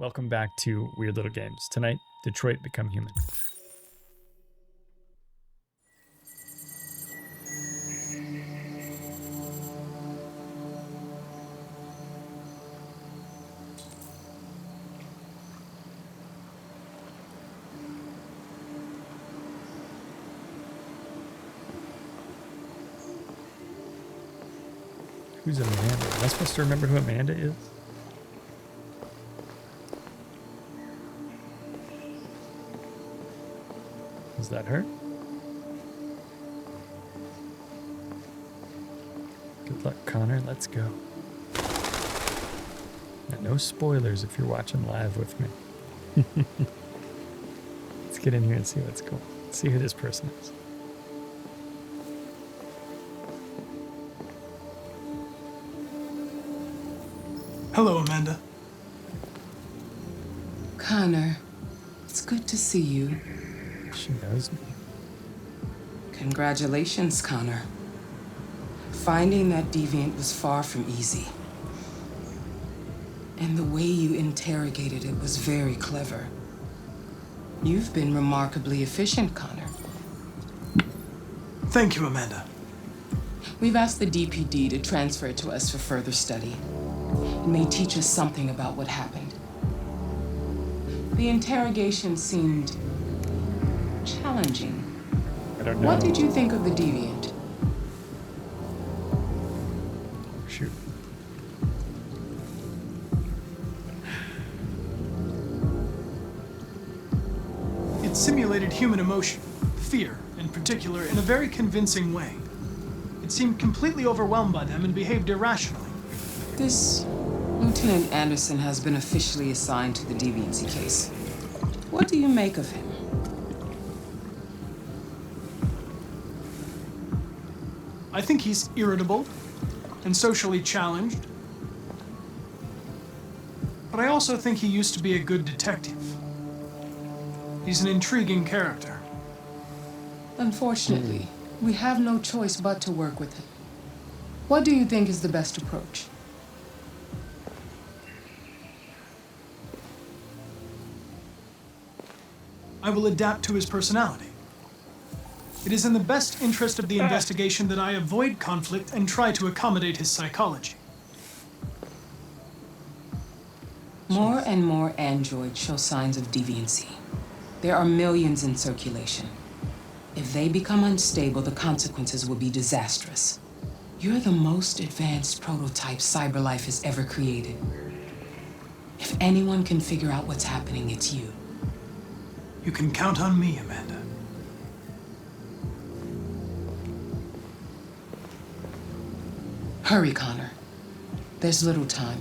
Welcome back to Weird Little Games. Tonight, Detroit Become Human. Who's Amanda? Am I supposed to remember who Amanda is? Is that her? Good luck, Connor. Let's go. And no spoilers if you're watching live with me. Let's get in here and see what's cool. Let's see who this person is. Hello, Amanda. Connor, it's good to see you. She knows me. Congratulations, Connor. Finding that Deviant was far from easy. And the way you interrogated it was very clever. You've been remarkably efficient, Connor. Thank you, Amanda. We've asked the DPD to transfer it to us for further study. It may teach us something about what happened. The interrogation seemed challenging. I don't know. What did you think of the Deviant? Shoot. It simulated human emotion, fear in particular, in a very convincing way. It seemed completely overwhelmed by them and behaved irrationally. This Lieutenant Anderson has been officially assigned to the deviancy case. What do you make of him? I think he's irritable and socially challenged. But I also think he used to be a good detective. He's an intriguing character. Unfortunately, we have no choice but to work with him. What do you think is the best approach? I will adapt to his personality. It is in the best interest of the investigation that I avoid conflict and try to accommodate his psychology. More and more androids show signs of deviancy. There are millions in circulation. If they become unstable, the consequences will be disastrous. You're the most advanced prototype CyberLife has ever created. If anyone can figure out what's happening, it's you. You can count on me, Amanda. Hurry, Connor. There's little time.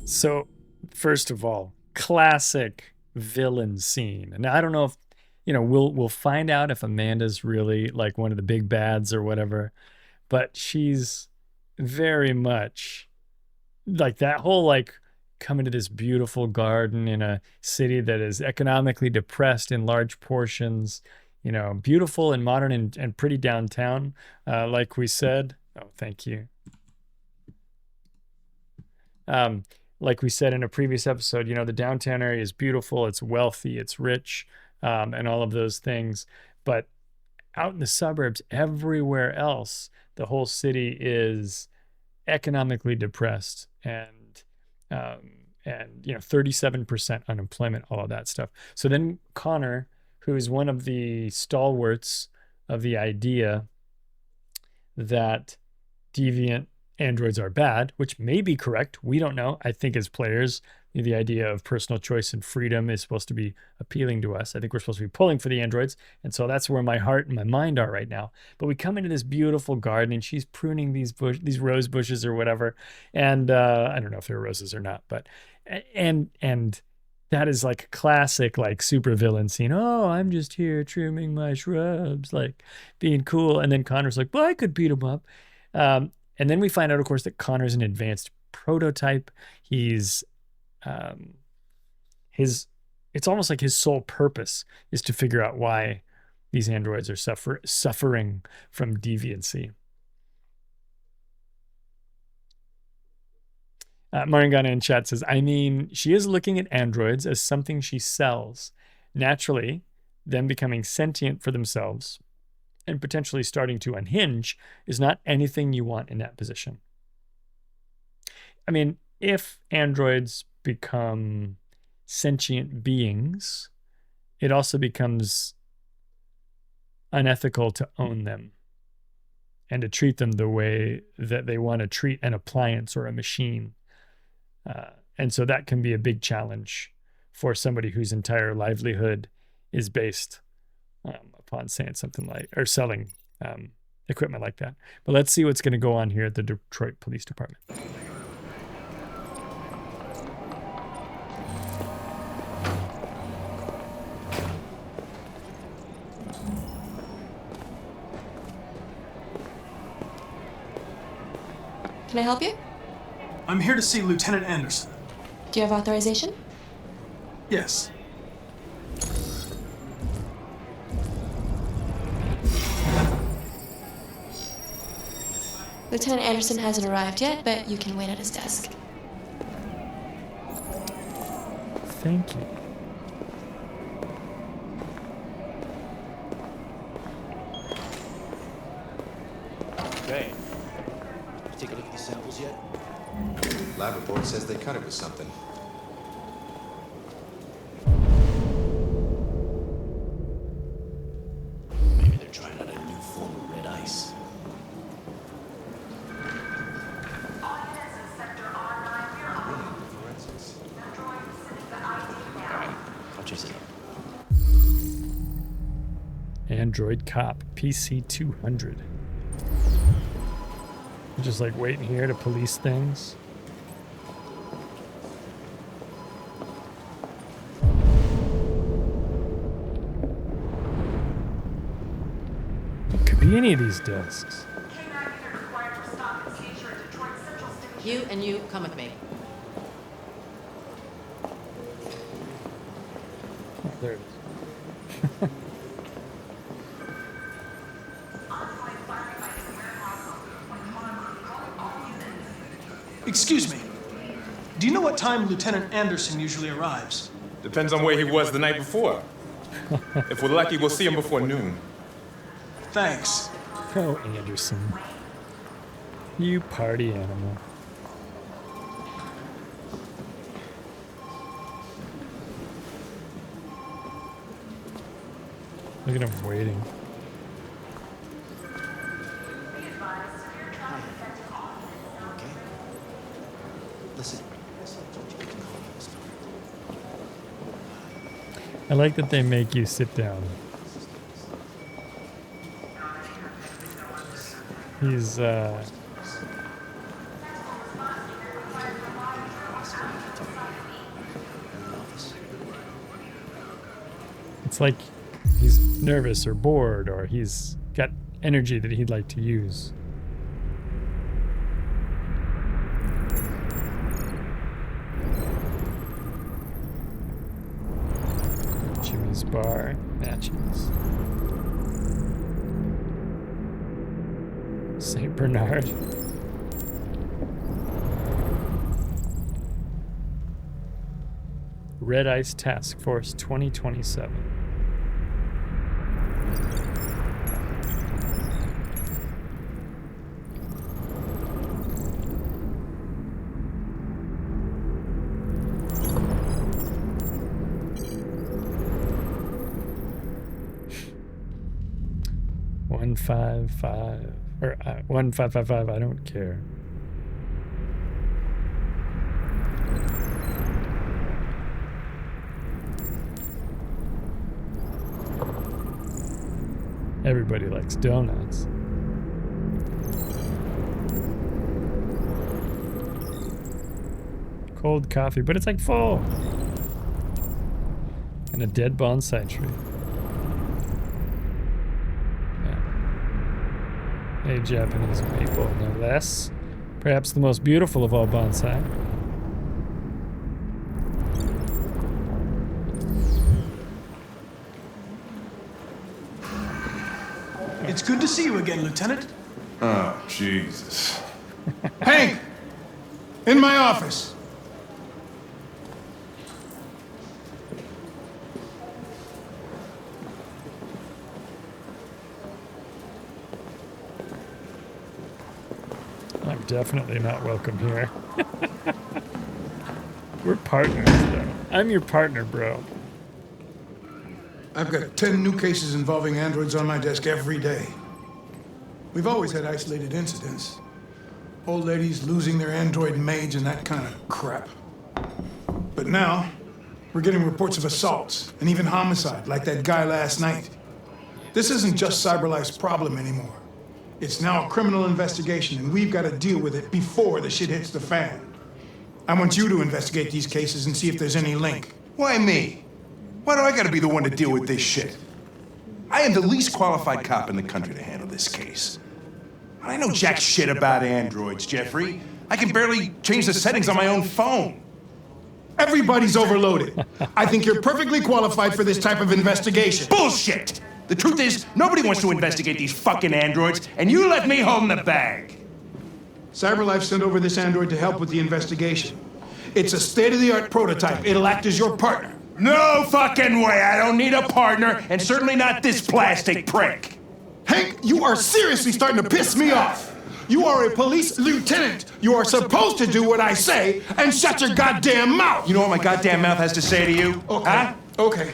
So, first of all, classic villain scene. And I don't know if, we'll find out if Amanda's really like one of the big bads or whatever, but she's very much like that whole like come into this beautiful garden in a city that is economically depressed in large portions, beautiful and modern and pretty downtown, like we said. Oh, thank you. Like we said in a previous episode, the downtown area is beautiful, it's wealthy, it's rich, and all of those things. But out in the suburbs, everywhere else, the whole city is economically depressed and 37% unemployment, all of that stuff. So then Connor, who is one of the stalwarts of the idea that deviant androids are bad, which may be correct. We don't know. I think as players, the idea of personal choice and freedom is supposed to be appealing to us. I think we're supposed to be pulling for the androids. And so that's where my heart and my mind are right now. But we come into this beautiful garden and she's pruning these rose bushes or whatever. And I don't know if they're roses or not, but and that is like a classic, like super villain scene. Oh, I'm just here trimming my shrubs, like being cool. And then Connor's like, well, I could beat him up. And then we find out, of course, that Connor's an advanced prototype. He's it's almost like his sole purpose is to figure out why these androids are suffering from deviancy. Marangana in chat says, I mean, she is looking at androids as something she sells. Naturally, them becoming sentient for themselves and potentially starting to unhinge is not anything you want in that position. I mean, if androids become sentient beings, it also becomes unethical to own them and to treat them the way that they want to treat an appliance or a machine. And so that can be a big challenge for somebody whose entire livelihood is based upon saying something like, or selling equipment like that. But let's see what's going to go on here at the Detroit Police Department. Can I help you? I'm here to see Lieutenant Anderson. Do you have authorization? Yes. Lieutenant Anderson hasn't arrived yet, but you can wait at his desk. Thank you. Okay. You take a look at these samples yet? Lab report says they cut it with something. Maybe they're trying out a new form of red ice. Alright, I'll chase it up. Android Cop, PC 200. Just like waiting here to police things. It could be any of these desks. You and you come with me. Oh, there it is. Excuse me. Do you know what time Lieutenant Anderson usually arrives? Depends on where he was the night before. If we're lucky, we'll see him before noon. Thanks. Oh, Anderson. You party animal. Look at him waiting. Okay. Listen. I like that they make you sit down. He's, it's like he's nervous or bored, or he's got energy that he'd like to use. Jimmy's Bar matches. St. Bernard. Red Ice Task Force 2027. One 1555. I don't care. Everybody likes donuts. Cold coffee, but it's like full. And a dead bonsai tree. A Japanese maple, no less. Perhaps the most beautiful of all bonsai. It's good to see you again, Lieutenant. Oh, Jesus. Hank! In my office. I'm definitely not welcome here. We're partners, though. I'm your partner, bro. I've got 10 new cases involving androids on my desk every day. We've always had isolated incidents. Old ladies losing their android maids and that kind of crap. But now, we're getting reports of assaults and even homicide, like that guy last night. This isn't just CyberLife's problem anymore. It's now a criminal investigation, and we've got to deal with it before the shit hits the fan. I want you to investigate these cases and see if there's any link. Why me? Why do I gotta be the one to deal with this shit? I am the least qualified cop in the country to handle this case. I know jack shit about androids, Jeffrey. I can barely change the settings on my own phone. Everybody's overloaded. I think you're perfectly qualified for this type of investigation. Bullshit! The truth is, nobody wants to investigate these fucking androids, and you let me hold the bag. CyberLife sent over this android to help with the investigation. It's a state-of-the-art prototype. It'll act as your partner. No fucking way! I don't need a partner, and certainly not this plastic prick. Hank, you are seriously starting to piss me off. You are a police lieutenant. You are supposed to do what I say and shut your goddamn mouth. You know what my goddamn mouth has to say to you? Okay. Huh? Okay.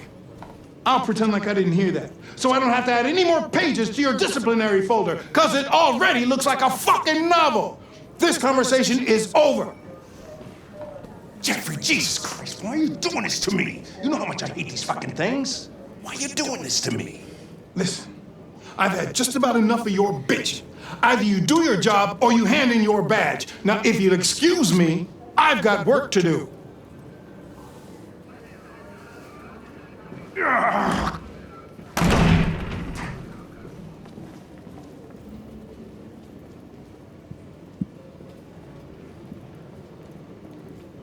I'll pretend like I didn't hear that, so I don't have to add any more pages to your disciplinary folder, because it already looks like a fucking novel. This conversation is over. Jeffrey, Jesus Christ, why are you doing this to me? You know how much I hate these fucking things. Why are you doing this to me? Listen, I've had just about enough of your bitching. Either you do your job or you hand in your badge. Now, if you'll excuse me, I've got work to do.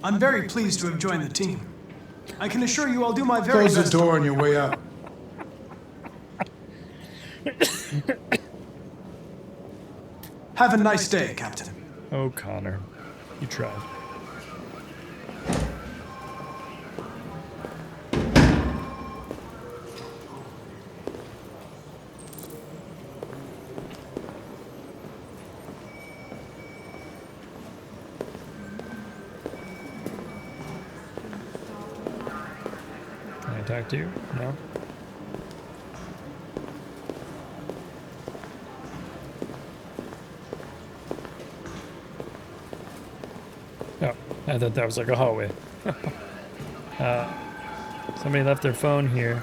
I'm very pleased to have joined the team. I can assure you I'll do my very Close best. the door on your way out. Have a nice day, Captain. Oh, Connor. You tried. Can I talk to you? No? Oh, I thought that was like a hallway. Somebody left their phone here.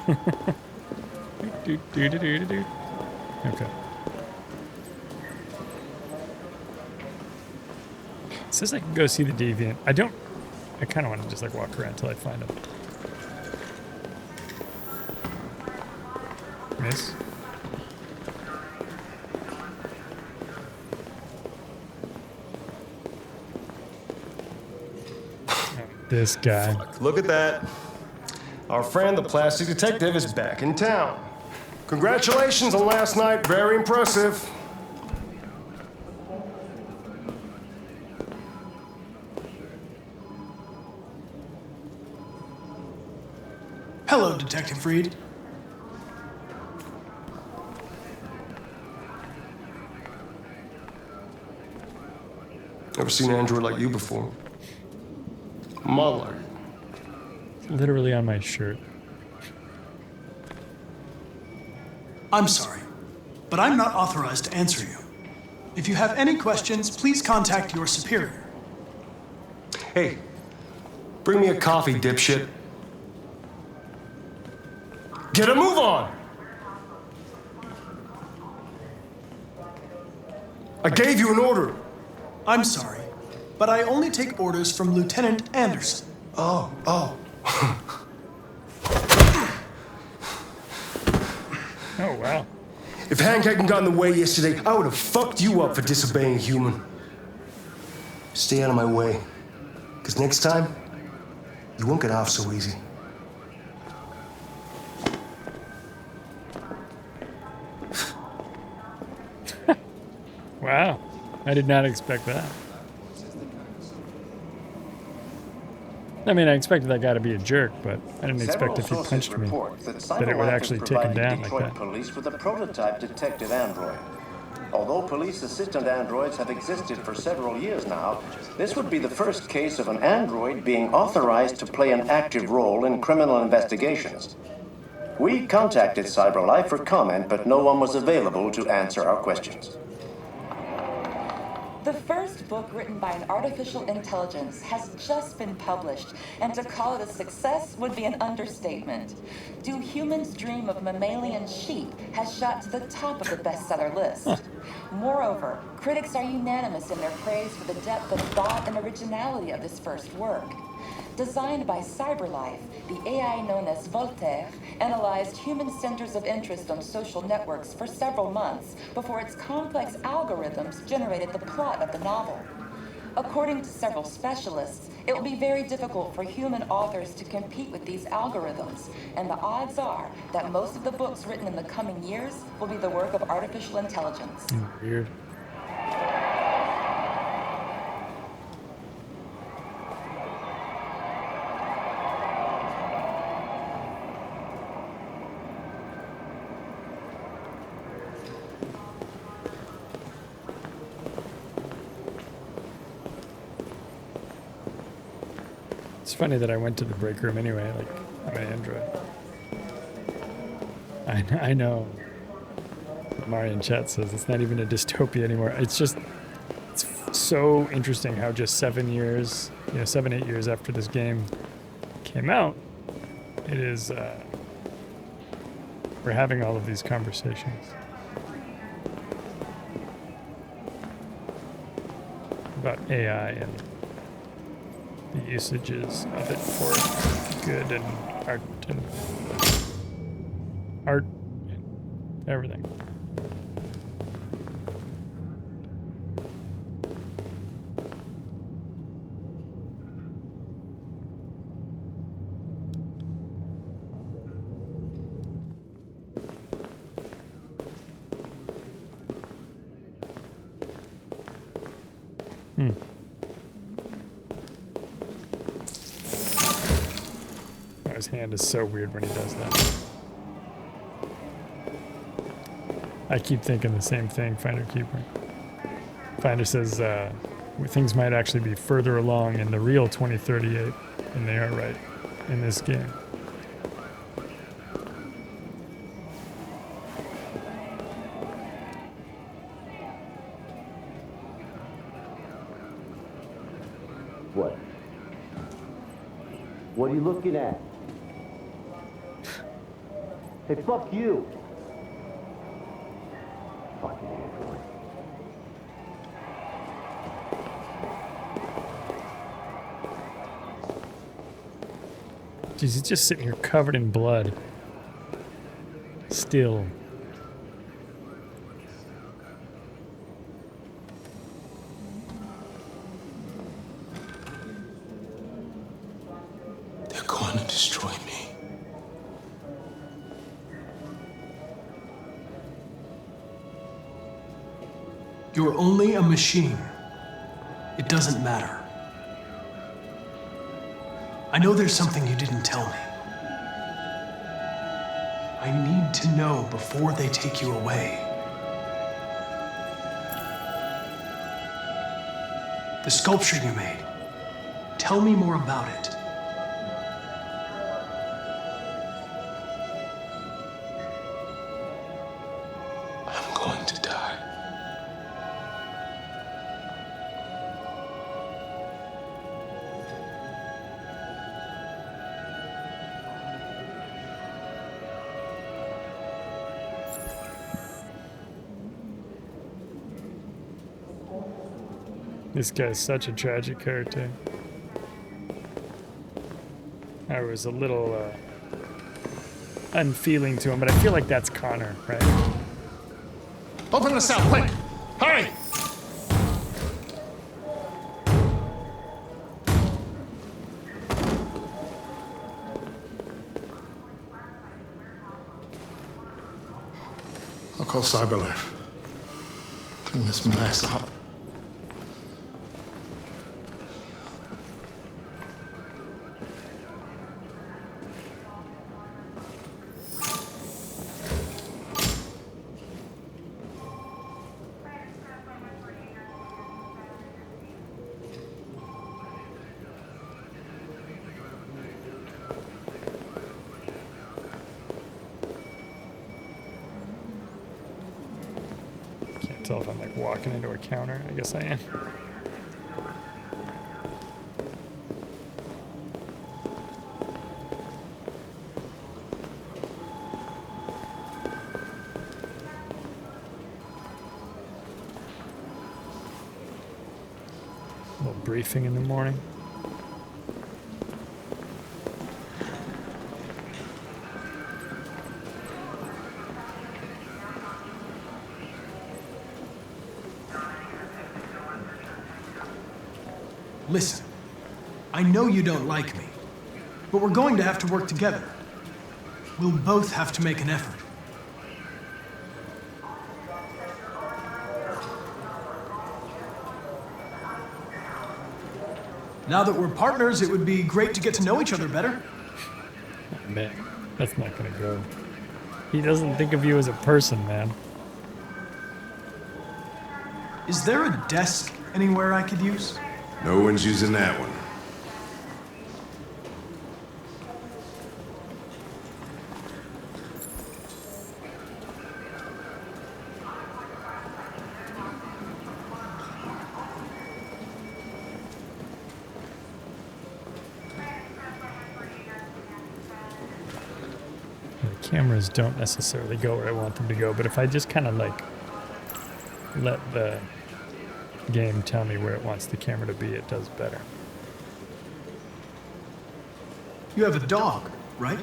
Okay. It says I can go see the Deviant. I kind of want to just like walk around until I find him. Miss? This guy. Look at that. Our friend, the plastic detective, is back in town. Congratulations on last night. Very impressive. Hello, Detective Reed. Never seen an android like you before. Muller. Literally on my shirt. I'm sorry, but I'm not authorized to answer you. If you have any questions, please contact your superior. Hey, bring me a coffee, dipshit. Get a move on! I gave you an order. I'm sorry, but I only take orders from Lieutenant Anderson. Oh. Oh, wow. If Hank hadn't gotten in the way yesterday, I would have fucked you up for disobeying human. Stay out of my way, because next time, you won't get off so easy. Wow. I did not expect that. I mean, I expected that guy to be a jerk, but I didn't expect if he punched me that it would actually take him down like that. Police with a prototype detective android. Although police assistant androids have existed for several years now, this would be the first case of an android being authorized to play an active role in criminal investigations. We contacted CyberLife for comment, but no one was available to answer our questions. The first book written by an artificial intelligence has just been published, and to call it a success would be an understatement. Do Humans Dream of Mammalian Sheep has shot to the top of the bestseller list. Moreover, critics are unanimous in their praise for the depth of thought and originality of this first work. Designed by CyberLife, the AI known as Voltaire analyzed human centers of interest on social networks for several months before its complex algorithms generated the plot of the novel. According to several specialists, it will be very difficult for human authors to compete with these algorithms, and the odds are that most of the books written in the coming years will be the work of artificial intelligence. Weird. It's funny that I went to the break room anyway, like, I'm an android. I know. Marian Chat says it's not even a dystopia anymore. It's just, it's so interesting how just 7 years, 7-8 years after this game came out, it is, we're having all of these conversations about AI and the usages of it for good and art and everything. His hand is so weird when he does that. I keep thinking the same thing, Finder Keeper. Finder says things might actually be further along in the real 2038 than they are right in this game. What? What are you looking at? Hey, fuck you! Fucking android. Jeez, he's just sitting here covered in blood. Still. They're going to destroy me. You're only a machine. It doesn't matter. I know there's something you didn't tell me. I need to know before they take you away. The sculpture you made. Tell me more about it. I'm going to die. This guy's such a tragic character. I was a little unfeeling to him, but I feel like that's Connor, right? Open the cell, quick! Hurry! I'll call CyberLife. Clean this mess up. Can't tell if I'm like walking into a counter. I guess I am. A little briefing in the morning. Listen, I know you don't like me, but we're going to have to work together. We'll both have to make an effort. Now that we're partners, it would be great to get to know each other better. Oh, man, that's not gonna go. He doesn't think of you as a person, man. Is there a desk anywhere I could use? No one's using that one. The cameras don't necessarily go where I want them to go, but if I just kind of like let the game tell me where it wants the camera to be, it does better. You have a dog, right?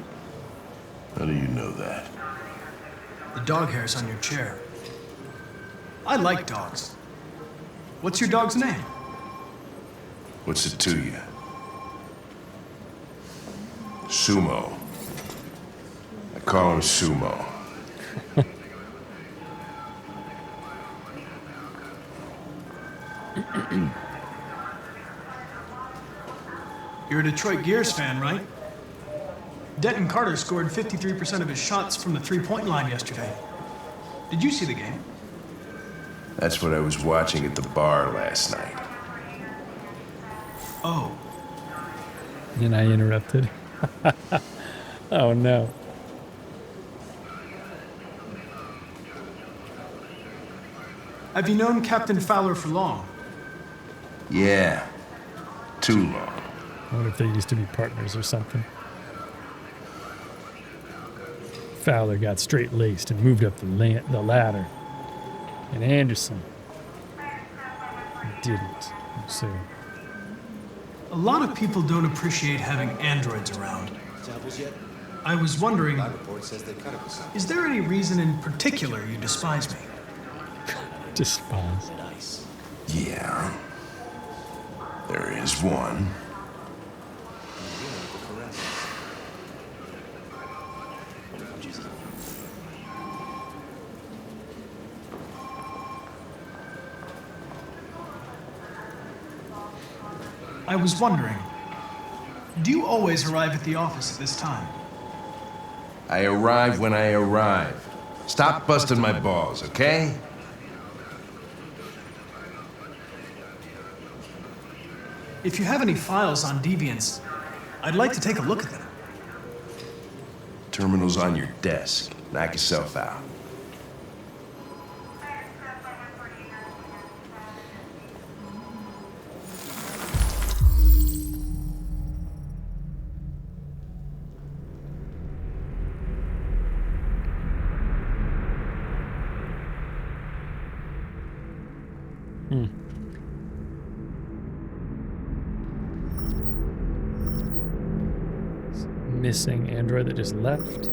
How do you know that? The dog hair's on your chair. I like dogs. What's your dog's name? What's it to you? Sumo. I call him Sumo. You're a Detroit Gears fan, right? Denton Carter scored 53% of his shots from the three-point line yesterday. Did you see the game? That's what I was watching at the bar last night. Oh. And I interrupted. Oh no. Have you known Captain Fowler for long? Yeah. Too long. I wonder if they used to be partners or something. Fowler got straight-laced and moved up the ladder. And Anderson didn't. So A lot of people don't appreciate having androids around. Samples yet? I was wondering, Lab report says they cut it with something. is there any reason in particular you despise me? despise. Nice. Yeah. There is one. I was wondering, do you always arrive at the office at this time? I arrive when I arrive. Stop busting my balls, okay? If you have any files on Deviants, I'd like to take a look at them. Terminal's on your desk. Knock yourself out. Missing android that just left.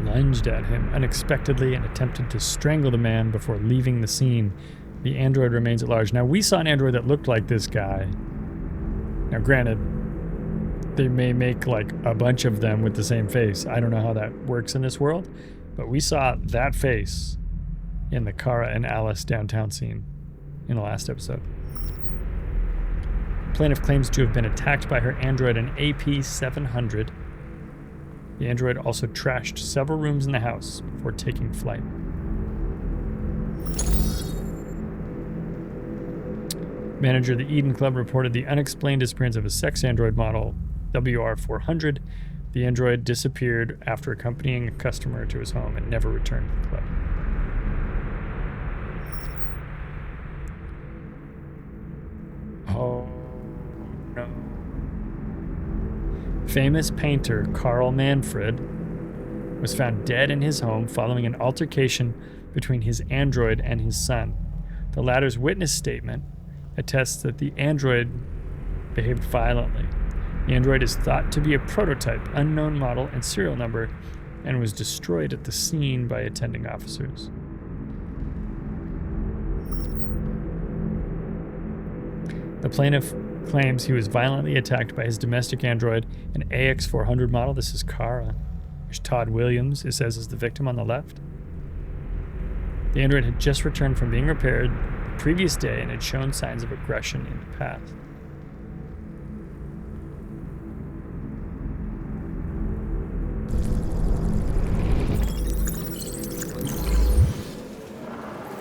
Lunged at him unexpectedly and attempted to strangle the man before leaving the scene. The android remains at large. Now, we saw an android that looked like this guy. Now, granted, they may make like a bunch of them with the same face. I don't know how that works in this world, but we saw that face in the Kara and Alice downtown scene in the last episode. Plaintiff claims to have been attacked by her android, an AP-700. The android also trashed several rooms in the house before taking flight. Manager of the Eden Club reported the unexplained disappearance of a sex android model, WR-400. The android disappeared after accompanying a customer to his home and never returned to the club. Oh, no. Famous painter Carl Manfred was found dead in his home following an altercation between his android and his son. The latter's witness statement attests that the android behaved violently. The android is thought to be a prototype, unknown model and serial number, and was destroyed at the scene by attending officers. The plaintiff claims he was violently attacked by his domestic android, an AX-400 model. This is Kara. There's Todd Williams, it says, is the victim on the left. The android had just returned from being repaired the previous day and had shown signs of aggression in the past.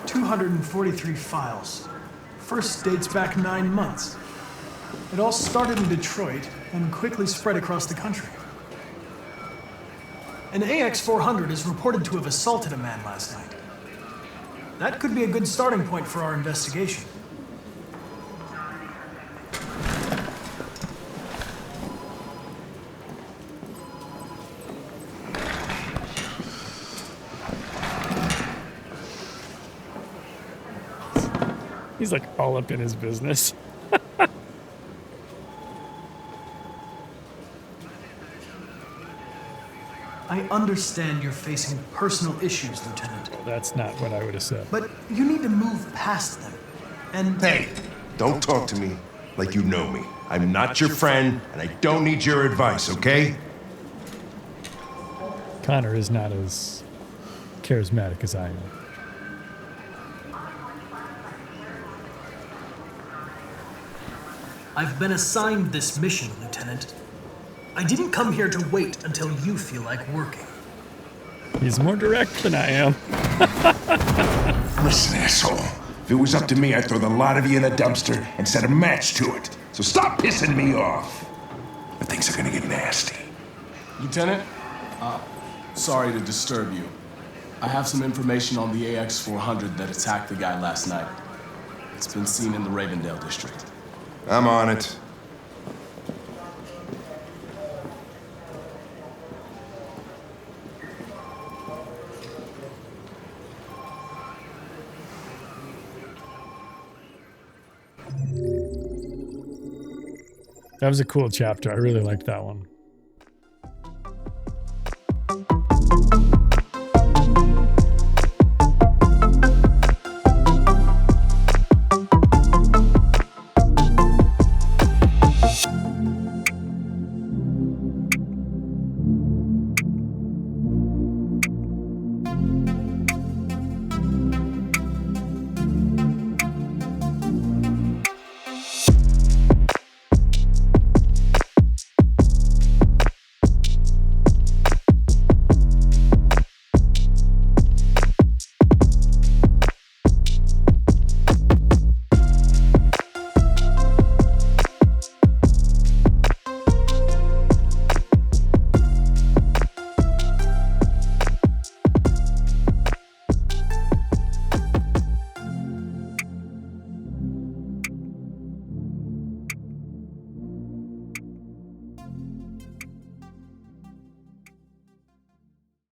$243 files. First dates back 9 months. It all started in Detroit and quickly spread across the country. An AX-400 is reported to have assaulted a man last night. That could be a good starting point for our investigation. He's like all up in his business. I understand you're facing personal issues, Lieutenant. That's not what I would have said. But you need to move past them. And Hey, don't talk to me like you know me. I'm not your friend, and I don't need your advice, okay? Connor is not as charismatic as I am. I've been assigned this mission, Lieutenant. I didn't come here to wait until you feel like working. He's more direct than I am. Listen, asshole. If it was up to me, I'd throw the lot of you in a dumpster and set a match to it. So stop pissing me off. But things are gonna get nasty. Lieutenant, sorry to disturb you. I have some information on the AX-400 that attacked the guy last night. It's been seen in the Ravendale district. I'm on it. That was a cool chapter. I really liked that one.